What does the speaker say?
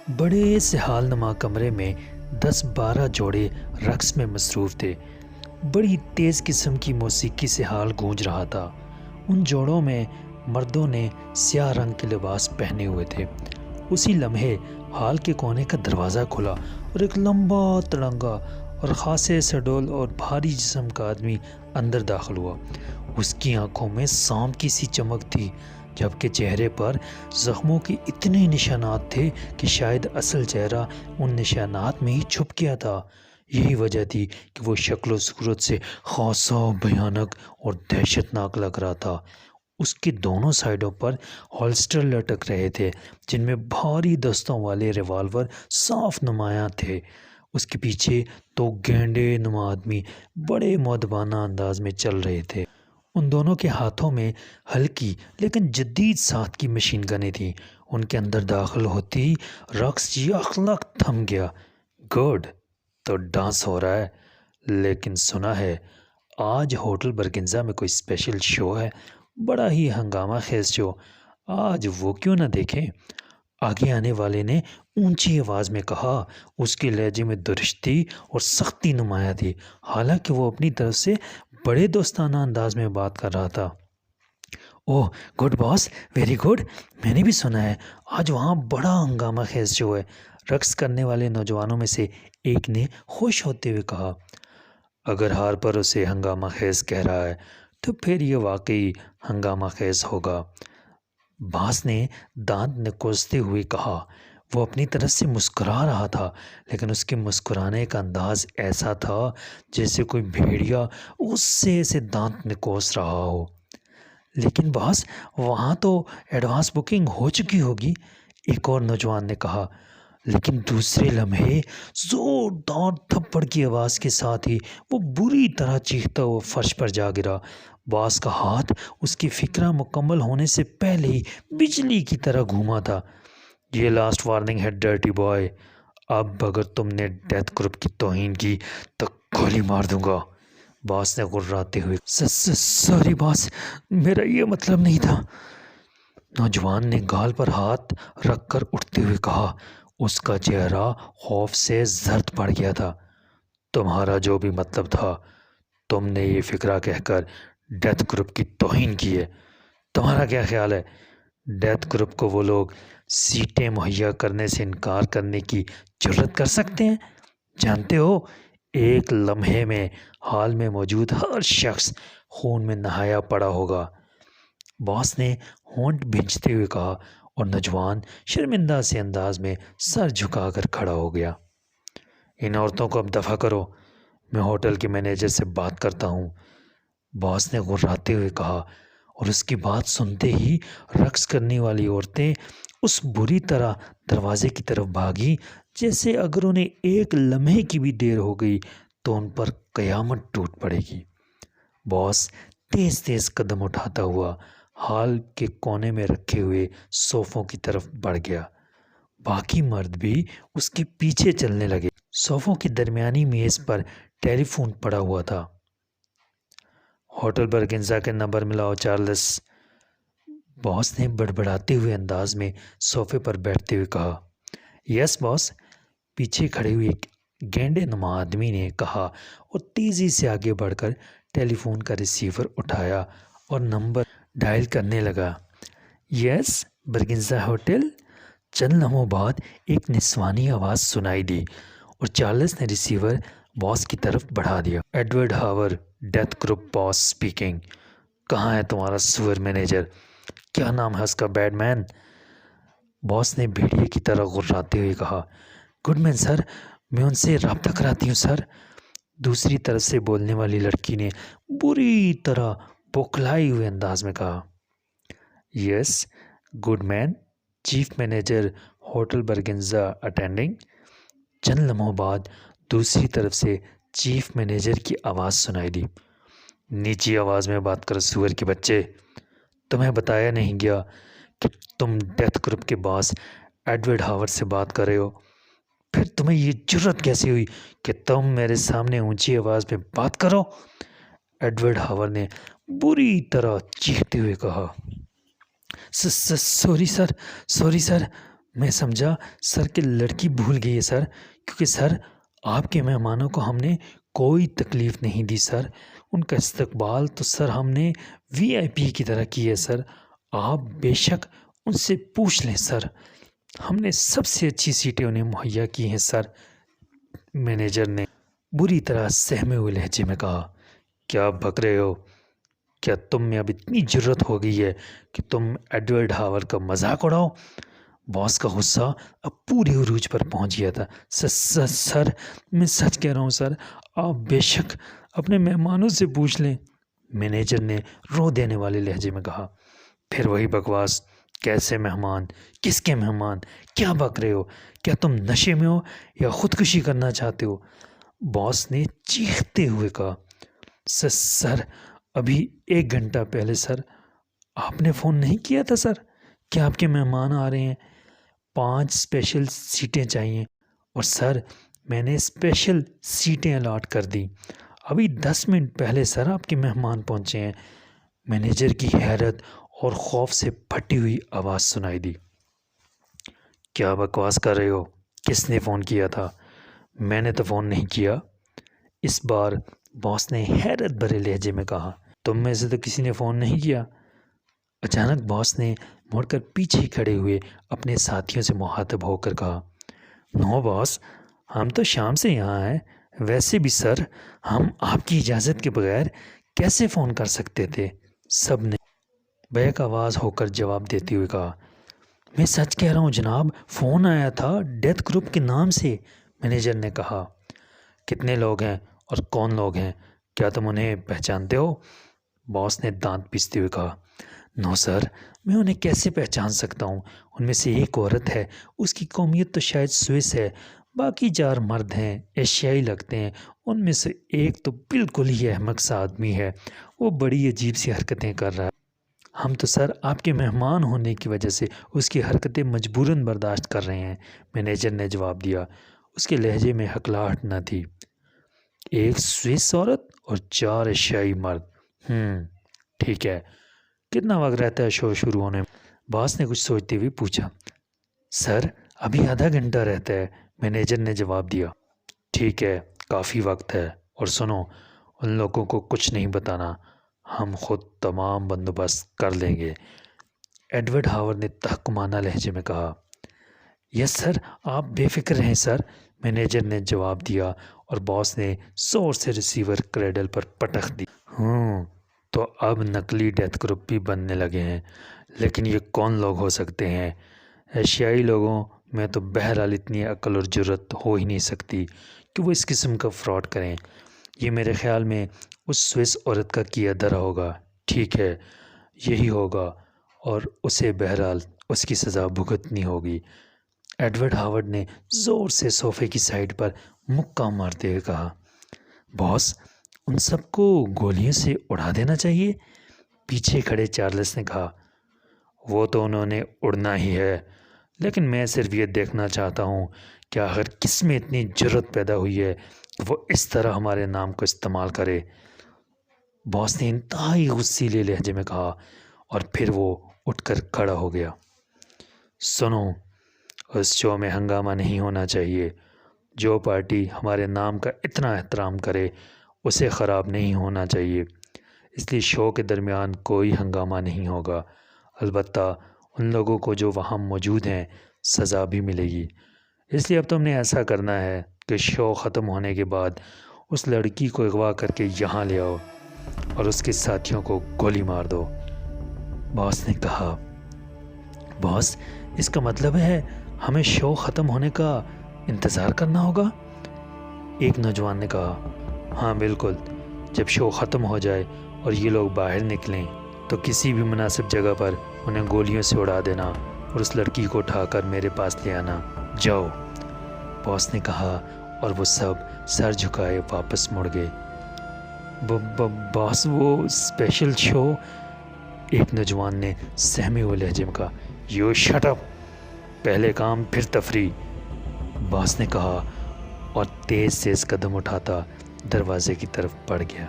بڑے سے حال نما کمرے میں 10-12 جوڑے رقص میں مصروف تھے۔ بڑی تیز قسم کی موسیقی سے حال گونج رہا تھا۔ ان جوڑوں میں مردوں نے سیاہ رنگ کے لباس پہنے ہوئے تھے۔ اسی لمحے حال کے کونے کا دروازہ کھلا اور ایک لمبا تڑنگا اور خاصے سڈول اور بھاری جسم کا آدمی اندر داخل ہوا۔ اس کی آنکھوں میں سانپ کی سی چمک تھی، جبکہ چہرے پر زخموں کے اتنے نشانات تھے کہ شاید اصل چہرہ ان نشانات میں ہی چھپ گیا تھا۔ یہی وجہ تھی کہ وہ شکل و صورت سے خاصا بھیانک اور دہشت ناک لگ رہا تھا۔ اس کے دونوں سائڈوں پر ہولسٹر لٹک رہے تھے، جن میں بھاری دستوں والے ریوالور صاف نمایاں تھے۔ اس کے پیچھے دو گینڈے نما آدمی بڑے مؤدبانہ انداز میں چل رہے تھے۔ ان دونوں کے ہاتھوں میں ہلکی لیکن جدید ساخت کی مشین گنیں تھیں۔ ان کے اندر داخل ہوتی ہی رقص یکلق تھم گیا۔ گڈ، تو ڈانس ہو رہا ہے، لیکن سنا ہے آج ہوٹل برگنزا میں کوئی اسپیشل شو ہے، بڑا ہی ہنگامہ خیز شو۔ آج وہ کیوں نہ دیکھیں؟ آگے آنے والے نے اونچی آواز میں کہا۔ اس کے لہجے میں درشتی اور سختی نمایاں تھی، حالانکہ وہ اپنی طرف سے بڑے دوستانہ انداز میں بات کر رہا تھا۔ اوہ گڈ باس، ویری گڈ، میں نے بھی سنا ہے آج وہاں بڑا ہنگامہ خیز شو ہے، رقص کرنے والے نوجوانوں میں سے ایک نے خوش ہوتے ہوئے کہا۔ اگر ہارپر اسے ہنگامہ خیز کہہ رہا ہے تو پھر یہ واقعی ہنگامہ خیز ہوگا، باس نے دانت نکوستے ہوئے کہا۔ وہ اپنی طرف سے مسکرا رہا تھا، لیکن اس کے مسکرانے کا انداز ایسا تھا جیسے کوئی بھیڑیا غصے سے دانت نکوس رہا ہو۔ لیکن باس، وہاں تو ایڈوانس بکنگ ہو چکی ہوگی، ایک اور نوجوان نے کہا۔ لیکن دوسرے لمحے زوردار تھپڑ کی آواز کے ساتھ ہی وہ بری طرح چیختا ہوا فرش پر جا گرا۔ باس کا ہاتھ اس کی فکرہ مکمل ہونے سے پہلے ہی بجلی کی طرح گھوما تھا۔ یہ لاسٹ وارننگ ہے ڈرٹی بوائے، اب اگر تم نے ڈیتھ گروپ کی توہین کی تو گولی مار دوں گا، باس نے غراتے ہوئے۔ سوری باس، میرا یہ مطلب نہیں تھا، نوجوان نے گال پر ہاتھ رکھ کر اٹھتے ہوئے کہا۔ اس کا چہرہ خوف سے زرد پڑ گیا تھا۔ تمہارا جو بھی مطلب تھا، تم نے یہ فکرہ کہہ کر ڈیتھ گروپ کی توہین کی ہے۔ تمہارا کیا خیال ہے ڈیتھ گروپ کو وہ لوگ سیٹیں مہیا کرنے سے انکار کرنے کی جرت کر سکتے ہیں؟ جانتے ہو، ایک لمحے میں ہال میں موجود ہر شخص خون میں نہایا پڑا ہوگا، باس نے ہونٹ بھینچتے ہوئے کہا، اور نوجوان شرمندہ سے انداز میں سر جھکا کر کھڑا ہو گیا۔ ان عورتوں کو اب دفع کرو، میں ہوٹل کے مینیجر سے بات کرتا ہوں، باس نے غراتے ہوئے کہا، اور اس کی بات سنتے ہی رقص کرنے والی عورتیں اس بری طرح دروازے کی طرف بھاگی جیسے اگر انہیں ایک لمحے کی بھی دیر ہو گئی تو ان پر قیامت ٹوٹ پڑے گی۔ باس تیز تیز قدم اٹھاتا ہوا ہال کے کونے میں رکھے ہوئے صوفوں کی طرف بڑھ گیا۔ باقی مرد بھی اس کے پیچھے چلنے لگے۔ صوفوں کی درمیانی میز پر ٹیلی فون پڑا ہوا تھا۔ ہوٹل برگنزا کے نمبر ملاؤ چارلس، باس نے بڑبڑاتے ہوئے انداز میں صوفے پر بیٹھتے ہوئے کہا۔ یس باس، پیچھے کھڑے ہوئے ایک گینڈے نما آدمی نے کہا اور تیزی سے آگے بڑھ کر ٹیلی فون کا ریسیور اٹھایا اور نمبر ڈائل کرنے لگا۔ یس، برگنزا ہوٹل۔ چند لمحوں بعد ایک نسوانی آواز سنائی دی اور چارلس نے ریسیور باس کی طرف بڑھا دیا۔ ایڈورڈ ہاور، ڈیتھ گروپ باس اسپیکنگ۔ کہاں ہے تمہارا سور مینیجر؟ کیا نام ہے اس کا بیڈ مین؟ باس نے بھیڑیے کی طرح غراتے ہوئے کہا۔ گڈ مین سر، میں ان سے رابطہ کراتی ہوں سر، دوسری طرف سے بولنے والی لڑکی نے بری طرح بوکھلائے ہوئے انداز میں کہا۔ یس گڈ مین، چیف مینیجر ہوٹل برگنزا اٹینڈنگ۔ چند لمحوں بعد دوسری طرف سے چیف مینیجر کی آواز سنائی دی۔ نیچی آواز میں بات کر سور کے بچے، تمہیں بتایا نہیں گیا کہ تم ڈیتھ گروپ کے باس ایڈورڈ ہاور سے بات کر رہے ہو؟ پھر تمہیں یہ جرت کیسے ہوئی کہ تم میرے سامنے اونچی آواز میں بات کرو؟ ایڈورڈ ہاور نے بری طرح چیختے ہوئے کہا۔ سوری سر، میں سمجھا سر کہ لڑکی بھول گئی ہے سر، کیونکہ سر آپ کے مہمانوں کو ہم نے کوئی تکلیف نہیں دی سر، ان کا استقبال تو سر ہم نے VIP کی طرح کی ہے سر، آپ بے شک ان سے پوچھ لیں سر، ہم نے سب سے اچھی سیٹیں انہیں مہیا کی ہیں سر۔ مینیجر نے بری طرح سہمے ہوئے لہجے میں کہا، کیا بک رہے ہو؟ کیا تم میں اب اتنی جرت ہو گئی ہے کہ تم ایڈورڈ ہاورڈ کا مذاق اڑاؤ؟ باس کا غصہ اب پورے عروج پر پہنچ گیا تھا۔ سر میں سچ کہہ رہا ہوں سر، آپ بے شک اپنے مہمانوں سے پوچھ لیں، مینیجر نے رو دینے والے لہجے میں کہا۔ پھر وہی بکواس، کیسے مہمان؟ کس کے مہمان؟ کیا بک رہے ہو؟ کیا تم نشے میں ہو یا خودکشی کرنا چاہتے ہو؟ باس نے چیختے ہوئے کہا۔ سر ابھی 1 گھنٹہ پہلے سر آپ نے فون نہیں کیا تھا سر کہ آپ کے مہمان آ رہے ہیں، 5 اسپیشل سیٹیں چاہیے، اور سر میں نے اسپیشل سیٹیں الاٹ کر دی، ابھی 10 منٹ پہلے سر آپ کے مہمان پہنچے ہیں۔ مینیجر کی حیرت اور خوف سے پھٹی ہوئی آواز سنائی دی، کیا بکواس کر رہے ہو؟ کس نے فون کیا تھا؟ میں نے تو فون نہیں کیا۔ اس بار باس نے حیرت بھرے لہجے میں کہا، تم میں سے تو کسی نے فون نہیں کیا؟ اچانک باس نے مڑ کر پیچھے کھڑے ہوئے اپنے ساتھیوں سے مخاطب ہو کر کہا، نو باس، ہم تو شام سے یہاں ہیں، ویسے بھی سر ہم آپ کی اجازت کے بغیر کیسے فون کر سکتے تھے؟ سب نے بیک آواز ہو کر جواب دیتے ہوئے کہا، میں سچ کہہ رہا ہوں جناب، فون آیا تھا ڈیتھ گروپ کے نام سے، مینیجر نے کہا۔ کتنے لوگ ہیں اور کون لوگ ہیں؟ کیا تم انہیں پہچانتے ہو؟ باس نے دانت پیستے ہوئے کہا، نو سر، میں انہیں کیسے پہچان سکتا ہوں؟ ان میں سے ایک عورت ہے، اس کی قومیت تو شاید سوئس ہے، باقی 4 مرد ہیں، ایشیائی لگتے ہیں، ان میں سے ایک تو بالکل ہی احمق سا آدمی ہے، وہ بڑی عجیب سی حرکتیں کر رہا ہے، ہم تو سر آپ کے مہمان ہونے کی وجہ سے اس کی حرکتیں مجبوراً برداشت کر رہے ہیں، مینیجر نے جواب دیا۔ اس کے لہجے میں ہکلاہٹ نہ تھی۔ ایک سوئس عورت اور 4 ایشیائی مرد، ٹھیک ہے، کتنا وقت رہتا ہے شو شروع ہونے میں؟ باس نے کچھ سوچتے ہوئے پوچھا۔ سر ابھی آدھا گھنٹہ رہتا ہے، مینیجر نے جواب دیا۔ ٹھیک ہے، کافی وقت ہے، اور سنو، ان لوگوں کو کچھ نہیں بتانا، ہم خود تمام بندوبست کر لیں گے، ایڈورڈ ہاورڈ نے تحکمانہ لہجے میں کہا۔ یس سر، آپ بے فکر رہیں سر، مینیجر نے جواب دیا، اور باس نے زور سے ریسیور کریڈل پر پٹخ دی۔ تو اب نقلی ڈیتھ گروپ بھی بننے لگے ہیں، لیکن یہ کون لوگ ہو سکتے ہیں؟ ایشیائی لوگوں میں تو بہرحال اتنی عقل اور جرت ہو ہی نہیں سکتی کہ وہ اس قسم کا فراڈ کریں۔ یہ میرے خیال میں اس سوئس عورت کا کیا دھرا ہوگا۔ ٹھیک ہے، یہی ہوگا، اور اسے بہرحال اس کی سزا بھگتنی ہوگی، ایڈورڈ ہاورڈ نے زور سے صوفے کی سائڈ پر مکہ مارتے ہوئے کہا۔ باس، ان سب کو گولیوں سے اڑا دینا چاہیے، پیچھے کھڑے چارلس نے کہا۔ وہ تو انہوں نے اڑنا ہی ہے، لیکن میں صرف یہ دیکھنا چاہتا ہوں کہ آخر کس میں اتنی جرت پیدا ہوئی ہے کہ وہ اس طرح ہمارے نام کو استعمال کرے، باس نے انتہائی غصیلے لہجے میں کہا، اور پھر وہ اٹھ کر کھڑا ہو گیا۔ سنو، اس شو میں ہنگامہ نہیں ہونا چاہیے، جو پارٹی ہمارے نام کا اتنا احترام کرے اسے خراب نہیں ہونا چاہیے، اس لیے شو کے درمیان کوئی ہنگامہ نہیں ہوگا، البتہ ان لوگوں کو جو وہاں موجود ہیں سزا بھی ملے گی۔ اس لیے اب تم نے ایسا کرنا ہے کہ شو ختم ہونے کے بعد اس لڑکی کو اغوا کر کے یہاں لے آؤ اور اس کے ساتھیوں کو گولی مار دو، باس نے کہا۔ باس، اس کا مطلب ہے ہمیں شو ختم ہونے کا انتظار کرنا ہوگا؟ ایک نوجوان نے کہا۔ ہاں بالکل، جب شو ختم ہو جائے اور یہ لوگ باہر نکلیں تو کسی بھی مناسب جگہ پر انہیں گولیوں سے اڑا دینا اور اس لڑکی کو اٹھا کر میرے پاس لے آنا، جاؤ، باس نے کہا، اور وہ سب سر جھکائے واپس مڑ گئے۔ باس، وہ اسپیشل شو، ایک نوجوان نے سہمے ہوئے لہجے میں کہا۔ یو شٹ اپ، پہلے کام پھر تفریح، باس نے کہا، اور تیز قدم اٹھاتا دروازے کی طرف بڑھ گیا۔